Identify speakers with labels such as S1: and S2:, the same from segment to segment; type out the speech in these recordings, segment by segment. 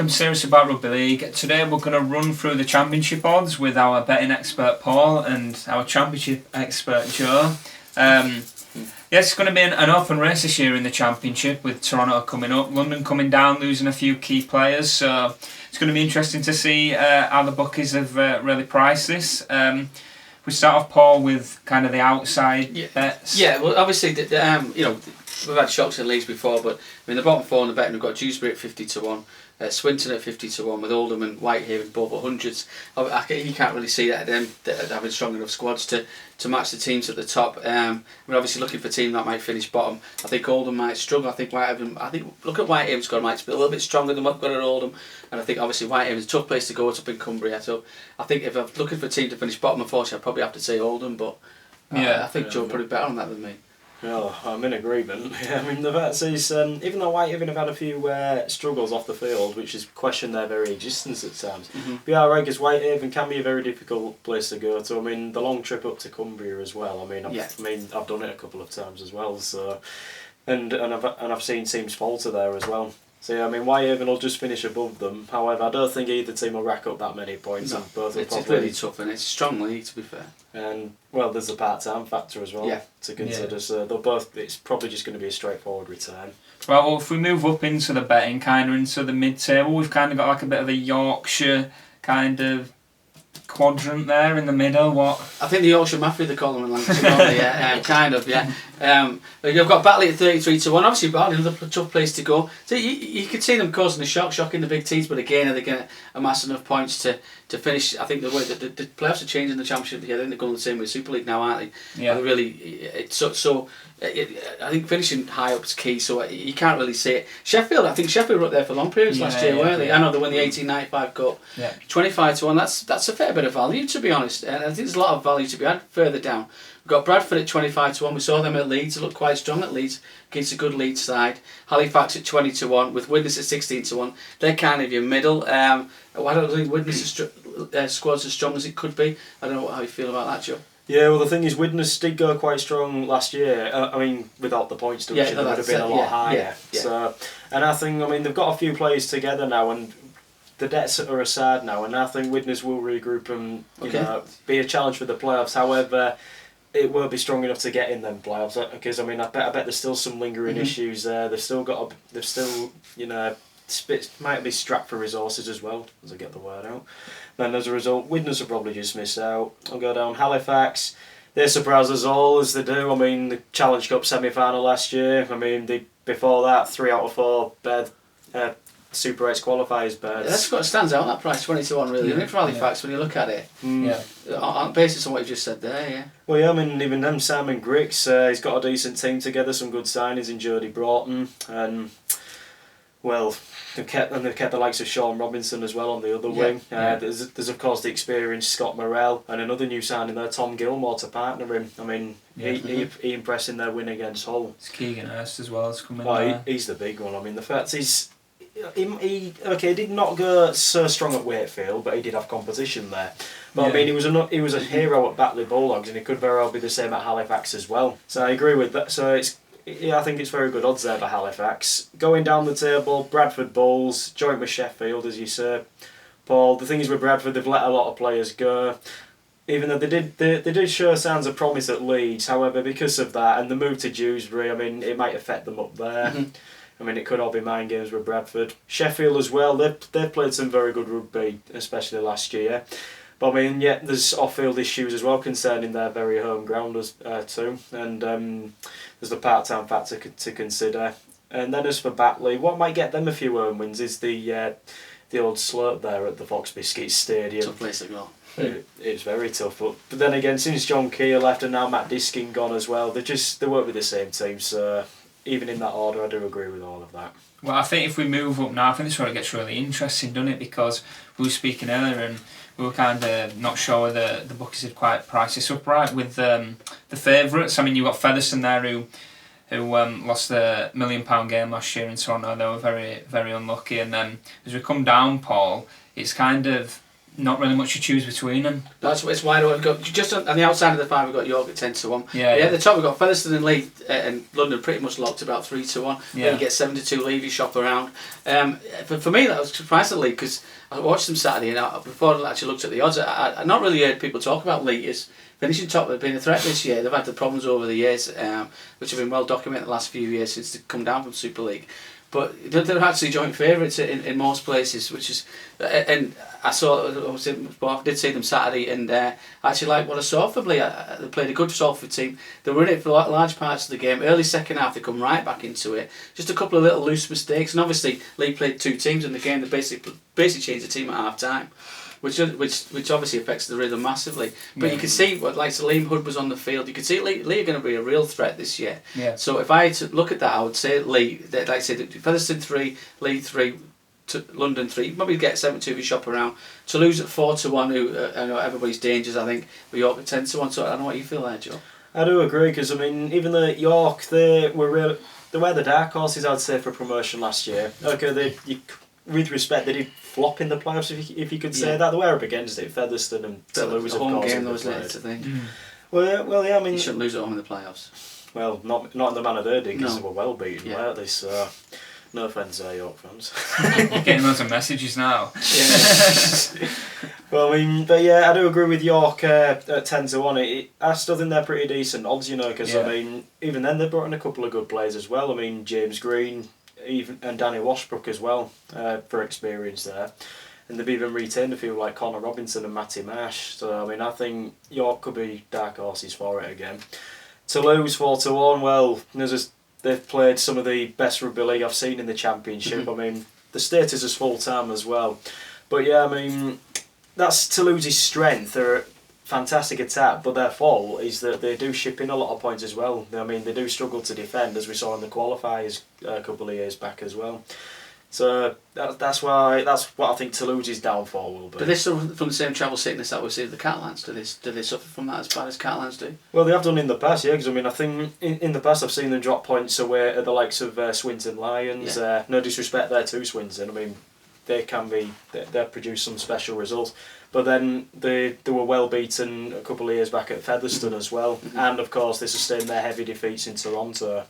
S1: welcome to Serious About Rugby League. Today we're going to run through the Championship odds with our betting expert Paul and our Championship expert Joe. It's going to be an open race this year in the Championship, with Toronto coming up, London coming down, losing a few key players, so it's going to be interesting to see how the bookies have really priced this. We start off, Paul, with kind of the outside bets.
S2: Yeah, well, obviously, we've had shocks in leagues before, but I mean the bottom four in the betting, we've got Dewsbury at 50-1, Swinton at 50-1, with Oldham and Whitehaven both at hundreds. You can't really see that them having strong enough squads to match the teams at the top. We're obviously looking for a team that might finish bottom. I think Oldham might struggle. I think look at Whitehaven's squad, might be a little bit stronger than what we've got at Oldham, and I think obviously Whitehaven's a tough place to go. It's up in Cumbria, so I think if I'm looking for a team to finish bottom, unfortunately, I'd probably have to say Oldham, but I think Joe probably better on that than me.
S3: Oh, I'm in agreement. I mean, the vets is, even though Whitehaven have had a few struggles off the field, which has questioned their very existence at times, but yeah, right, because Whitehaven can be a very difficult place to go to. I mean, the long trip up to Cumbria as well. I mean, I've done it a couple of times as well. So, and I've seen teams falter there as well. So yeah, I mean, Whitehaven will just finish above them. However, I don't think either team will rack up that many points.
S2: No,
S3: And both
S2: it's really tough, and it's a strong league, to be fair.
S3: And well, there's the part-time factor as well to consider. So they'll both. It's probably just going to be a straightforward return.
S1: Well, if we move up into the betting, kind of into the mid-table, we've kind of got like a bit of a Yorkshire kind of quadrant there in the middle. What?
S2: I think the Yorkshire Mafia, they call them in Lancashire, don't they? Yeah, kind of, yeah. You've got Batley at 33-1. Obviously, Batley, another tough place to go. So you could see them causing a shocking the big teams, but again, are they going to amass enough points to finish? I think the way the playoffs are changing the Championship. I think they're going the same with Super League now, aren't they?
S1: Yeah.
S2: I think finishing high up is key, so you can't really see it. I think Sheffield were up there for long periods last year, weren't they? I know they won the 1895 Cup.
S1: Yeah.
S2: 25-1, that's a fair bit of value, to be honest. And I think there's a lot of value to be had further down. We've got Bradford at 25-1. We saw them at Leeds. They looked quite strong at Leeds against a good Leeds side. Halifax at 20-1 with Widnes at 16-1. They're kind of your middle. I don't think Widnes' squad's as strong as it could be. I don't know how you feel about that, Joe.
S3: Yeah, well, the thing is, Widnes did go quite strong last year. I mean, without the points deduction, they would have been a lot higher.
S2: Yeah.
S3: So, and I think, I mean, they've got a few players together now, and the debts are aside now, and I think Widnes will regroup and be a challenge for the playoffs. However, it won't be strong enough to get in them playoffs, because I mean, I bet there's still some lingering issues there. Might be strapped for resources as well, as I get the word out. Then as a result, Widnes will probably just miss out. I'll go down Halifax. They surprised us all, as they do. I mean, the Challenge Cup semi-final last year. I mean, before that, 3 out of 4 Super 8 qualifiers berths.
S2: That's what stands out, that price, 20-1 really, isn't it, for Halifax when you look at it? On basis on what you just said there, yeah.
S3: Well, yeah, I mean, even them, Simon Griggs, he's got a decent team together, some good signings in Jody Broughton, and well, they've kept the likes of Sean Robinson as well on the other wing. There's of course the experienced Scott Morrell and another new signing there, Tom Gilmore, to partner him. I mean, he impressed in their win against Hull.
S1: It's Keegan Hurst as well as coming.
S3: He's the big one. I mean, the fact is, he did not go so strong at Wakefield, but he did have competition there. But I mean, he was a hero at Batley Bulldogs, and he could very well be the same at Halifax as well. So I agree with that. So I think it's very good odds there for Halifax. Going down the table, Bradford Bulls, joint with Sheffield, as you say, Paul. The thing is with Bradford, they've let a lot of players go. Even though they did show signs of promise at Leeds, however, because of that and the move to Dewsbury, I mean, it might affect them up there. I mean, it could all be mind games with Bradford. Sheffield as well, they've played some very good rugby, especially last year. But I mean, there's off-field issues as well concerning their very home ground too. And there's the part-time factor to consider. And then as for Batley, what might get them a few home wins is the old slope there at the Fox Biscuits Stadium.
S2: Tough place to go.
S3: It's very tough. But then again, since John Keir left and now Matt Diskin gone as well, they won't be the same team. So even in that order, I do agree with all of that.
S1: Well, I think if we move up now, I think this is where it gets really interesting, doesn't it? Because we were speaking earlier and we were kind of not sure whether the bookies had quite priced this up right with the favourites. I mean, you've got Featherstone there who lost the £1 million game last year in Toronto. They were very, very unlucky. And then as we come down, Paul, it's kind of not really much to choose between them.
S2: That's why we've got just on the outside of the 5. We've got York at 10-1.
S1: Yeah.
S2: At the top we've got Featherstone and Leith and London pretty much locked about 3-1.
S1: Yeah.
S2: You get 7-2 Leith, you shop around. For me that was surprisingly because I watched them Saturday and before I actually looked at the odds, I not really heard people talk about Leith as finishing top. They've been a threat this year. They've had the problems over the years, which have been well documented the last few years since they've come down from Super League. But they're actually joint favourites in most places, which is, and I did see them Saturday, and I actually like what I saw from Leigh. They played a good Salford team. They were in it for large parts of the game. Early second half, they come right back into it. Just a couple of little loose mistakes, and obviously Leigh played 2 teams in the game. They basically changed the team at half time. Which obviously affects the rhythm massively. But you can see, like Liam Hood was on the field, you can see Leigh are going to be a real threat this year.
S1: Yeah.
S2: So if I had to look at that, I would say Leigh, like I said, Featherstone 3, Leigh 3, London 3, maybe get 7-2 if you shop around. Toulouse at 4-1, who I know everybody's dangers, I think, but York at 10-1, so I don't know what you feel there, Joe.
S3: I do agree, because I mean, even though York, they were the dark horses, I'd say, for promotion last year. Okay, with respect, they did flop in the playoffs, if you could say that. They were up against it. Featherstone and Toulouse, of course.
S2: Game, those later, I think.
S3: Well, yeah. I mean,
S2: you shouldn't lose at home in the playoffs.
S3: Well, not in the manner they did, because
S2: No.
S3: they were well beaten, weren't they? So, no offence, York fans.
S1: Getting loads of messages now.
S2: Yeah.
S3: Well, I mean, but yeah, I do agree with York at 10-1. I still think they're pretty decent odds, because I mean, even then they brought in a couple of good players as well. I mean, James Green, and Danny Washbrook as well, for experience there. And they've even retained a few like Connor Robinson and Matty Marsh. So, I mean, I think York could be dark horses for it again. Toulouse 4-1, well, they've played some of the best rugby league I've seen in the Championship. I mean, the status is full-time as well. But yeah, I mean, that's Toulouse's strength. They're a fantastic attack, but their fault is that they do ship in a lot of points as well. I mean, they do struggle to defend, as we saw in the qualifiers a couple of years back as well. So that's what I think Toulouse's downfall will be.
S2: Do they suffer from the same travel sickness that we see with the Catalans? Do they suffer from that as bad as Catalans do?
S3: Well, they have done in the past, because I mean, I think in the past I've seen them drop points away at the likes of Swinton Lions. No disrespect there to Swinton. I mean, they produce some special results. But then they were well beaten a couple of years back at Featherstone as well. And of course they sustained their heavy defeats in Toronto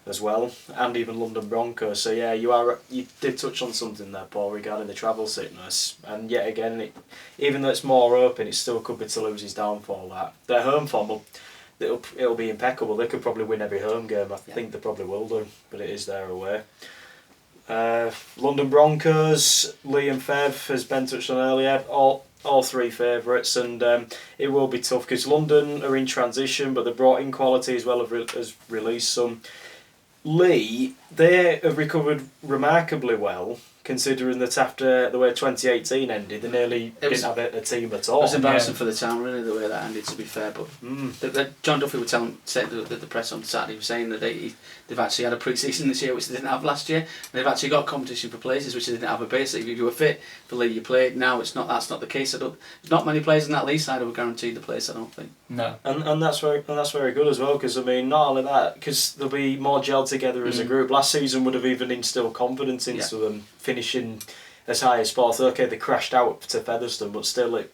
S3: as well, and even London Broncos. So yeah, you did touch on something there, Paul, regarding the travel sickness. And yet again, even though it's more open, it still could be Toulouse's downfall. That their home form it'll be impeccable. They could probably win every home game. I think they probably will do, but it is their away. London Broncos, Liam Fev, as Ben touched on earlier, all 3 favourites, and it will be tough because London are in transition, but they brought in quality as well as released some. Leigh, they have recovered remarkably well, considering that after the way 2018 ended, they nearly didn't have a team at all.
S2: It was embarrassing for the town, really, the way that ended, to be fair. But John Duffy said that the press on Saturday was saying that they've actually had a pre-season this year, which they didn't have last year. And they've actually got competition for places, which they didn't have. Basically, if you were fit for Leigh, you played. Now that's not the case. There's not many players in that Leigh side who are guaranteed the place, I don't think.
S1: No.
S3: And that's very good as well, because I mean, not only that, because they'll be more gelled together as a group. Last season would have even instilled confidence into them, finishing as high as 4th. Okay, they crashed out to Featherstone, but still,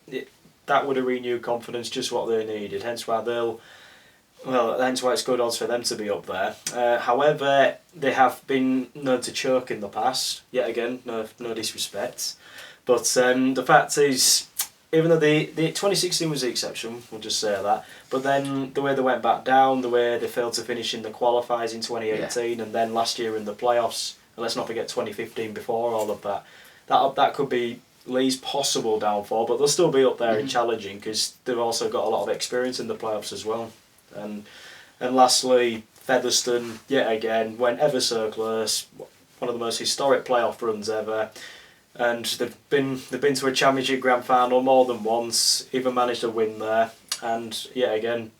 S3: that would have renewed confidence, just what they needed. Hence why it's good odds for them to be up there. However, they have been known to choke in the past. Yet again, no disrespect, but the fact is, even though the 2016 was the exception, we'll just say that. But then the way they went back down, the way they failed to finish in the qualifiers in 2018, and then last year in the playoffs. And let's not forget 2015 before all of that. That could be Leigh's possible downfall, but they'll still be up there and challenging, because they've also got a lot of experience in the playoffs as well. And lastly, Featherstone, yet again, went ever so close. One of the most historic playoff runs ever. And they've been to a championship grand final more than once, even managed to win there. And yet again,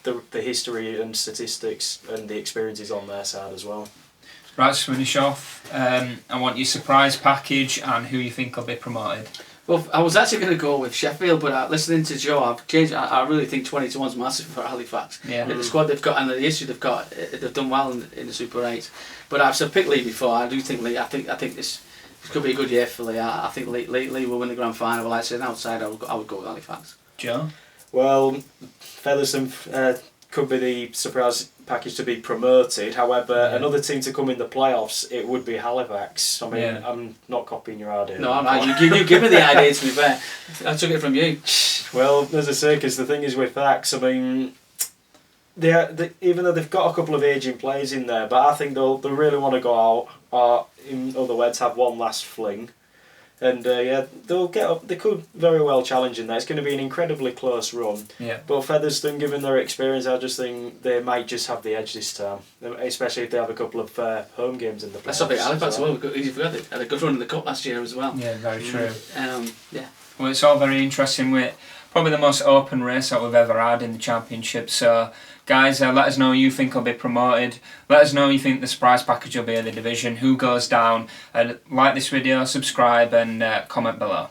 S3: the history and statistics and the experience is on their side as well.
S1: Right, to finish off, I want your surprise package and who you think will be promoted.
S2: Well, I was actually going to go with Sheffield, but listening to Joe, I've changed. I really think 20-1's massive for Halifax.
S1: Yeah.
S2: The squad they've got and the history they've got, they've done well in the Super 8. But I've said picked Leigh before. I do think Leigh. I think this could be a good year for Lee. I think Lee will win the grand final. But like I said, outside I would go with Halifax.
S1: Joe?
S3: Well, Featherstone could be the surprise package to be promoted. However, another team to come in the playoffs, it would be Halifax. I mean, I'm not copying your idea.
S2: No, I'm not. You give me the idea, to be fair. I took it from you.
S3: Well, as I say, because the thing is with Fax, I mean, even though they've got a couple of ageing players in there, but I think they'll really want to go out, or in other words, have one last fling. And they'll get up. They could very well challenge in there. It's going to be an incredibly close run.
S1: Yeah.
S3: But Featherstone, given their experience, I just think they might just have the edge this time, especially if they have a couple of home games in the playoffs.
S2: Let's not forget Halifax as well. Easy forget it. Had a good run in the cup last year as well.
S1: Yeah, very true.
S2: Yeah.
S1: Well, it's all very interesting. With probably the most open race that we've ever had in the championship. So, guys, let us know who you think will be promoted. Let us know who you think the surprise package will be in the division. Who goes down? Like this video, subscribe, and comment below.